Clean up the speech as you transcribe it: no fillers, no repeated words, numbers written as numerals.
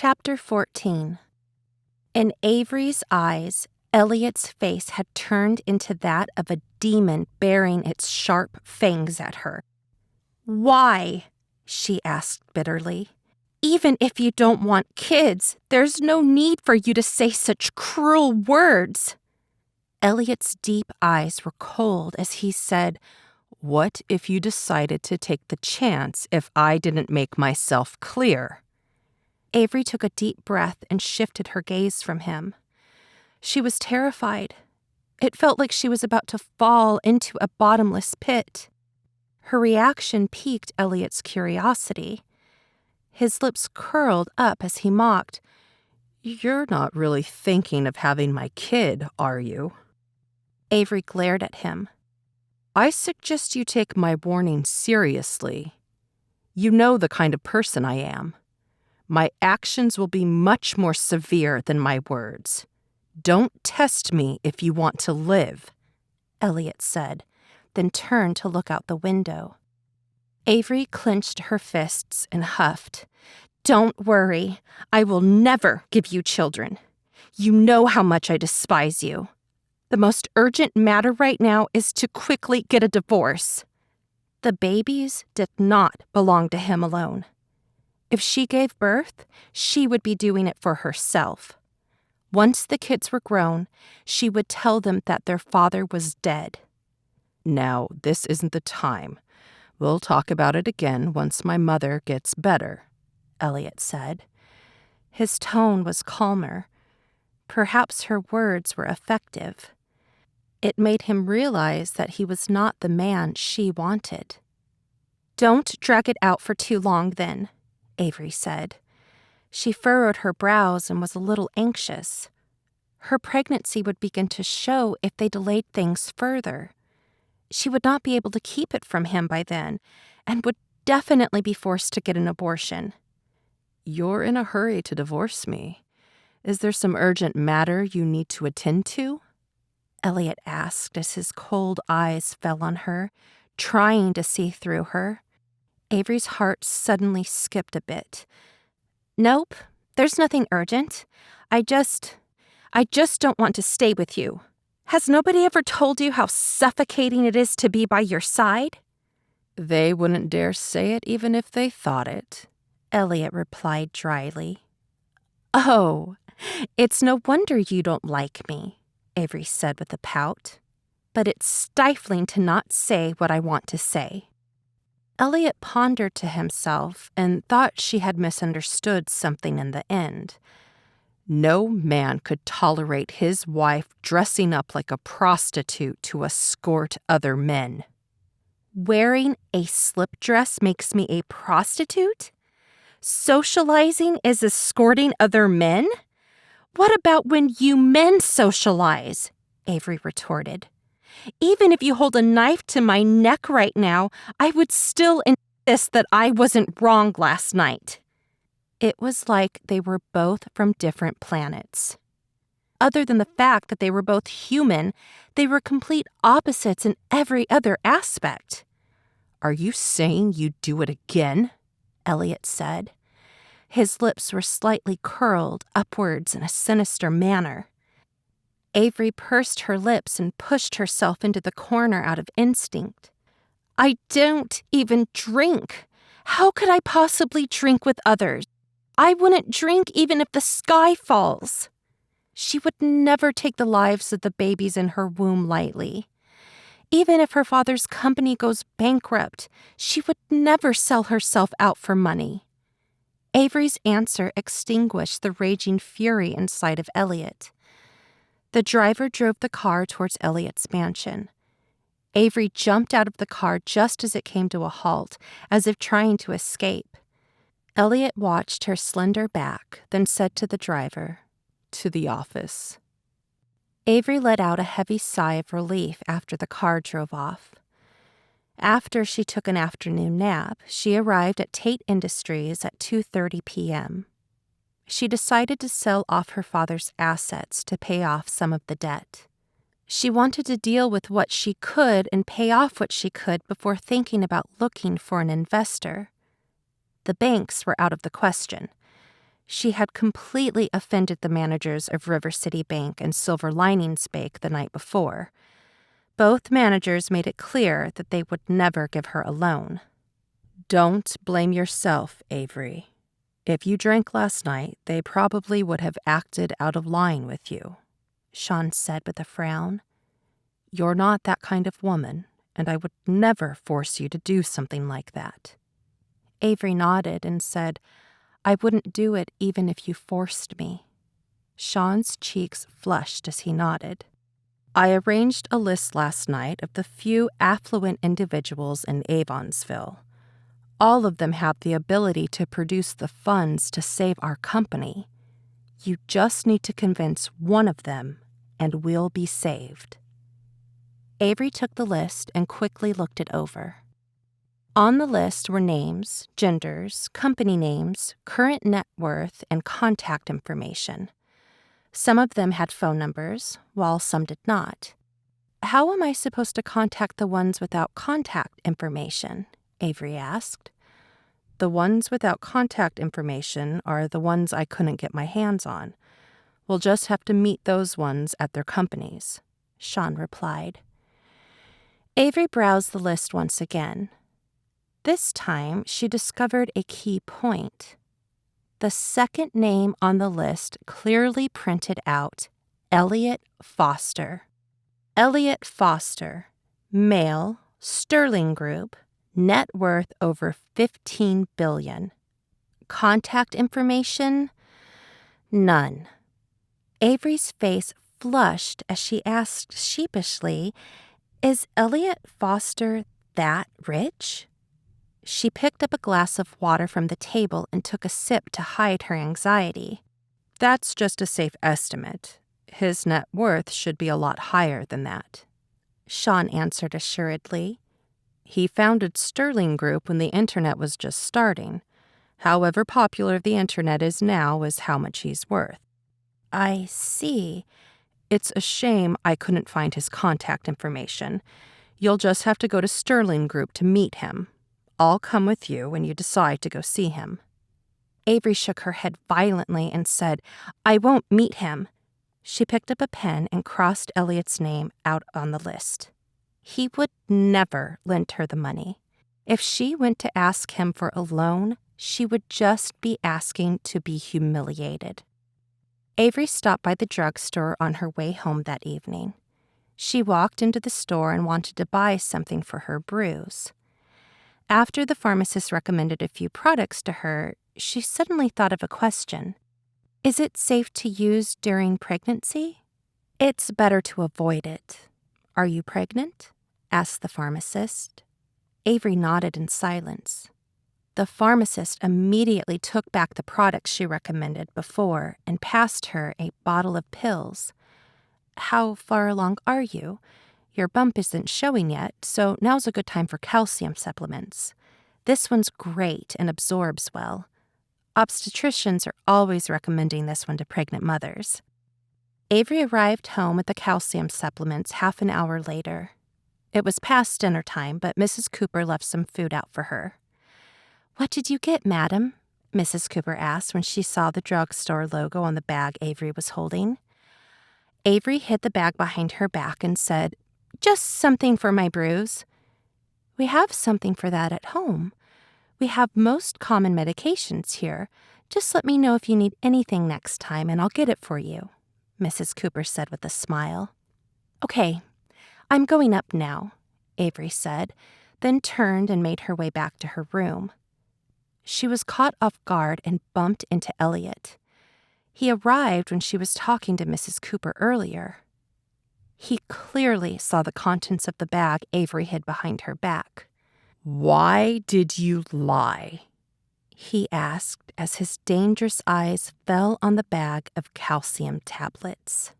Chapter 14. In Avery's eyes, Elliot's face had turned into that of a demon baring its sharp fangs at her. "Why?" she asked bitterly. "Even if you don't want kids, there's no need for you to say such cruel words." Elliot's deep eyes were cold as he said, "What if you decided to take the chance if I didn't make myself clear?" Avery took a deep breath and shifted her gaze from him. She was terrified. It felt like she was about to fall into a bottomless pit. Her reaction piqued Elliot's curiosity. His lips curled up as he mocked, "You're not really thinking of having my kid, are you?" Avery glared at him. "I suggest you take my warning seriously. You know the kind of person I am. My actions will be much more severe than my words. Don't test me if you want to live," Elliot said, then turned to look out the window. Avery clenched her fists and huffed. "Don't worry. I will never give you children. You know how much I despise you. The most urgent matter right now is to quickly get a divorce." The babies did not belong to him alone. If she gave birth, she would be doing it for herself. Once the kids were grown, she would tell them that their father was dead. "Now, this isn't the time. We'll talk about it again once my mother gets better," Elliot said. His tone was calmer. Perhaps her words were effective. It made him realize that he was not the man she wanted. "Don't drag it out for too long, then," Avery said. She furrowed her brows and was a little anxious. Her pregnancy would begin to show if they delayed things further. She would not be able to keep it from him by then, and would definitely be forced to get an abortion. "You're in a hurry to divorce me. Is there some urgent matter you need to attend to?" Elliot asked as his cold eyes fell on her, trying to see through her. Avery's heart suddenly skipped a bit. "Nope, there's nothing urgent. I just don't want to stay with you. Has nobody ever told you how suffocating it is to be by your side?" "They wouldn't dare say it even if they thought it," Elliot replied dryly. "Oh, it's no wonder you don't like me," Avery said with a pout. "But it's stifling to not say what I want to say." Elliot pondered to himself and thought she had misunderstood something in the end. No man could tolerate his wife dressing up like a prostitute to escort other men. "Wearing a slip dress makes me a prostitute? Socializing is escorting other men? What about when you men socialize?" Avery retorted. "Even if you hold a knife to my neck right now, I would still insist that I wasn't wrong last night." It was like they were both from different planets. Other than the fact that they were both human, they were complete opposites in every other aspect. "Are you saying you'd do it again?" Elliot said. His lips were slightly curled upwards in a sinister manner. Avery pursed her lips and pushed herself into the corner out of instinct. "I don't even drink. How could I possibly drink with others? I wouldn't drink even if the sky falls." She would never take the lives of the babies in her womb lightly. Even if her father's company goes bankrupt, she would never sell herself out for money. Avery's answer extinguished the raging fury inside of Elliot. The driver drove the car towards Elliot's mansion. Avery jumped out of the car just as it came to a halt, as if trying to escape. Elliot watched her slender back, then said to the driver, "To the office." Avery let out a heavy sigh of relief after the car drove off. After she took an afternoon nap, she arrived at Tate Industries at 2:30 p.m. She decided to sell off her father's assets to pay off some of the debt. She wanted to deal with what she could and pay off what she could before thinking about looking for an investor. The banks were out of the question. She had completely offended the managers of River City Bank and Silver Linings Bank the night before. Both managers made it clear that they would never give her a loan. "Don't blame yourself, Avery. If you drank last night, they probably would have acted out of line with you," Sean said with a frown. "You're not that kind of woman, and I would never force you to do something like that." Avery nodded and said, "I wouldn't do it even if you forced me." Sean's cheeks flushed as he nodded. "I arranged a list last night of the few affluent individuals in Avonsville. All of them have the ability to produce the funds to save our company. You just need to convince one of them, and we'll be saved." Avery took the list and quickly looked it over. On the list were names, genders, company names, current net worth, and contact information. Some of them had phone numbers, while some did not. "How am I supposed to contact the ones without contact information?" Avery asked. "The ones without contact information are the ones I couldn't get my hands on. We'll just have to meet those ones at their companies," Sean replied. Avery browsed the list once again. This time, she discovered a key point. The second name on the list clearly printed out Elliot Foster. Elliot Foster, male, Sterling Group, net worth over $15 billion. Contact information? None. Avery's face flushed as she asked sheepishly, "Is Elliot Foster that rich?" She picked up a glass of water from the table and took a sip to hide her anxiety. "That's just a safe estimate. His net worth should be a lot higher than that," Sean answered assuredly. "He founded Sterling Group when the internet was just starting. However popular the internet is now is how much he's worth." "I see." "It's a shame I couldn't find his contact information. You'll just have to go to Sterling Group to meet him. I'll come with you when you decide to go see him." Avery shook her head violently and said, "I won't meet him." She picked up a pen and crossed Elliot's name out on the list. He would never lend her the money. If she went to ask him for a loan, she would just be asking to be humiliated. Avery stopped by the drugstore on her way home that evening. She walked into the store and wanted to buy something for her bruise. After the pharmacist recommended a few products to her, she suddenly thought of a question. "Is it safe to use during pregnancy?" "It's better to avoid it." "Are you pregnant?" asked the pharmacist. Avery nodded in silence. The pharmacist immediately took back the products she recommended before and passed her a bottle of pills. "How far along are you? Your bump isn't showing yet, so now's a good time for calcium supplements. This one's great and absorbs well. Obstetricians are always recommending this one to pregnant mothers." Avery arrived home with the calcium supplements half an hour later. It was past dinner time, but Mrs. Cooper left some food out for her. "What did you get, madam?" Mrs. Cooper asked when she saw the drugstore logo on the bag Avery was holding. Avery hid the bag behind her back and said, "Just something for my bruise." "We have something for that at home. We have most common medications here. Just let me know if you need anything next time and I'll get it for you," Mrs. Cooper said with a smile. "Okay, I'm going up now," Avery said, then turned and made her way back to her room. She was caught off guard and bumped into Elliot. He arrived when she was talking to Mrs. Cooper earlier. He clearly saw the contents of the bag Avery hid behind her back. "Why did you lie?" he asked as his dangerous eyes fell on the bag of calcium tablets.